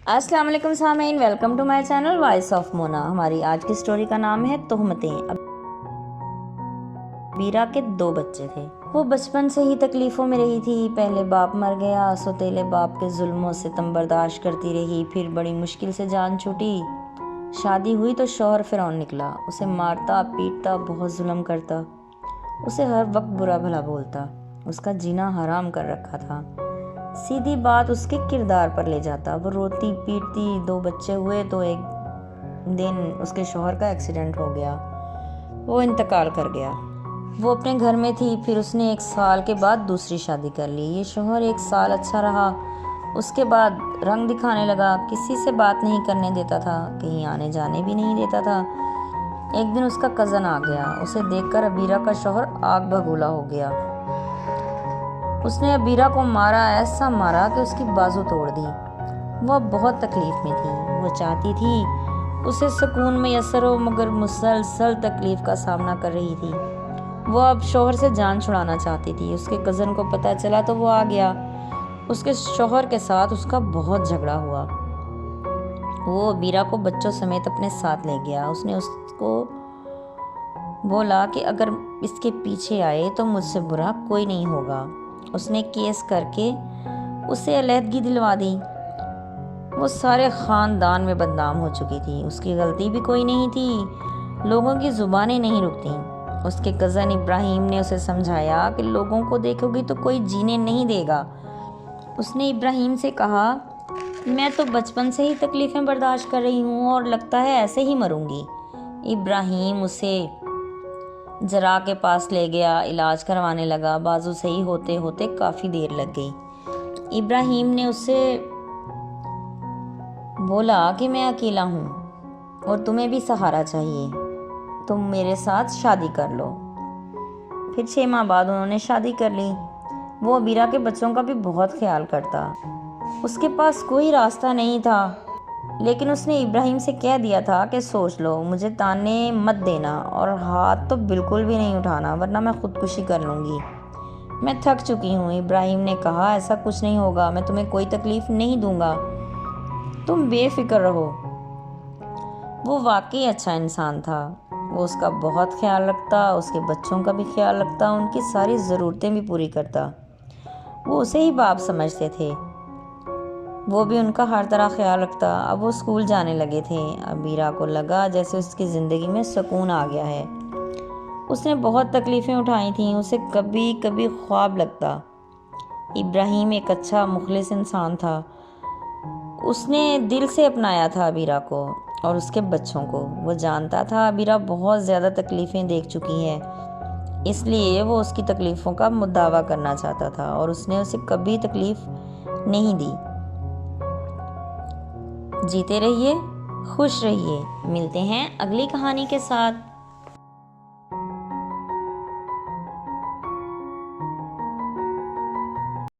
السلام علیکم سامعین، welcome to my channel voice of Mona. ہماری آج کی سٹوری کا نام ہے تہمتیں۔ ابیرہ کے 2 بچے تھے۔ وہ بچپن سے ہی تکلیفوں میں رہی تھی۔ پہلے باپ مر گیا، سوتیلے باپ کے ظلم و ستم برداشت کرتی رہی، پھر بڑی مشکل سے جان چھوٹی۔ شادی ہوئی تو شوہر فرعون نکلا، اسے مارتا پیٹتا، بہت ظلم کرتا، اسے ہر وقت برا بھلا بولتا، اس کا جینا حرام کر رکھا تھا۔ سیدھی بات اس کے کردار پر لے جاتا۔ وہ روتی پیٹتی، 2 بچے ہوئے تو ایک دن اس کے شوہر کا ایکسیڈنٹ ہو گیا، وہ انتقال کر گیا۔ وہ اپنے گھر میں تھی، پھر اس نے 1 سال کے بعد دوسری شادی کر لی۔ یہ شوہر 1 سال اچھا رہا، اس کے بعد رنگ دکھانے لگا، کسی سے بات نہیں کرنے دیتا تھا، کہیں آنے جانے بھی نہیں دیتا تھا۔ ایک دن اس کا کزن آ گیا، اسے دیکھ کر ابیرہ کا شوہر آگ بگولا ہو گیا۔ اس نے ابیرہ کو مارا، ایسا مارا کہ اس کی بازو توڑ دی۔ وہ اب بہت تکلیف میں تھی، وہ چاہتی تھی اسے سکون میسر ہو، مگر مسلسل تکلیف کا سامنا کر رہی تھی۔ وہ اب شوہر سے جان چھڑانا چاہتی تھی۔ اس کے کزن کو پتہ چلا تو وہ آ گیا۔ اس کے شوہر کے ساتھ اس کا بہت جھگڑا ہوا۔ وہ ابیرہ کو بچوں سمیت اپنے ساتھ لے گیا۔ اس نے اس کو بولا کہ اگر اس کے پیچھے آئے تو مجھ سے برا کوئی نہیں ہوگا۔ اس نے کیس کر کے اسے علیحدگی دلوا دی۔ وہ سارے خاندان میں بدنام ہو چکی تھی، اس کی غلطی بھی کوئی نہیں تھی، لوگوں کی زبانیں نہیں رکتیں۔ اس کے کزن ابراہیم نے اسے سمجھایا کہ لوگوں کو دیکھو گی تو کوئی جینے نہیں دے گا۔ اس نے ابراہیم سے کہا، میں تو بچپن سے ہی تکلیفیں برداشت کر رہی ہوں اور لگتا ہے ایسے ہی مروں گی۔ ابراہیم اسے جراح کے پاس لے گیا، علاج کروانے لگا۔ بازو صحیح ہوتے ہوتے کافی دیر لگ گئی۔ ابراہیم نے اسے بولا کہ میں اکیلا ہوں اور تمہیں بھی سہارا چاہیے، تم میرے ساتھ شادی کر لو۔ پھر 6 ماہ بعد انہوں نے شادی کر لی۔ وہ ابیرہ کے بچوں کا بھی بہت خیال کرتا۔ اس کے پاس کوئی راستہ نہیں تھا، لیکن اس نے ابراہیم سے کہہ دیا تھا کہ سوچ لو، مجھے تانے مت دینا اور ہاتھ تو بالکل بھی نہیں اٹھانا، ورنہ میں خودکشی کر لوں گی، میں تھک چکی ہوں۔ ابراہیم نے کہا، ایسا کچھ نہیں ہوگا، میں تمہیں کوئی تکلیف نہیں دوں گا، تم بے فکر رہو۔ وہ واقعی اچھا انسان تھا، وہ اس کا بہت خیال رکھتا، اس کے بچوں کا بھی خیال رکھتا، ان کی ساری ضرورتیں بھی پوری کرتا۔ وہ اسے ہی باپ سمجھتے تھے، وہ بھی ان کا ہر طرح خیال رکھتا۔ اب وہ اسکول جانے لگے تھے۔ ابیرہ کو لگا جیسے اس کی زندگی میں سکون آ گیا ہے۔ اس نے بہت تکلیفیں اٹھائی تھیں، اسے کبھی کبھی خواب لگتا۔ ابراہیم ایک اچھا مخلص انسان تھا، اس نے دل سے اپنایا تھا ابیرہ کو اور اس کے بچوں کو۔ وہ جانتا تھا ابیرہ بہت زیادہ تکلیفیں دیکھ چکی ہے، اس لیے وہ اس کی تکلیفوں کا مداوع کرنا چاہتا تھا اور اس نے اسے کبھی تکلیف نہیں دی۔ جیتے رہیے، خوش رہیے۔ ملتے ہیں اگلی کہانی کے ساتھ۔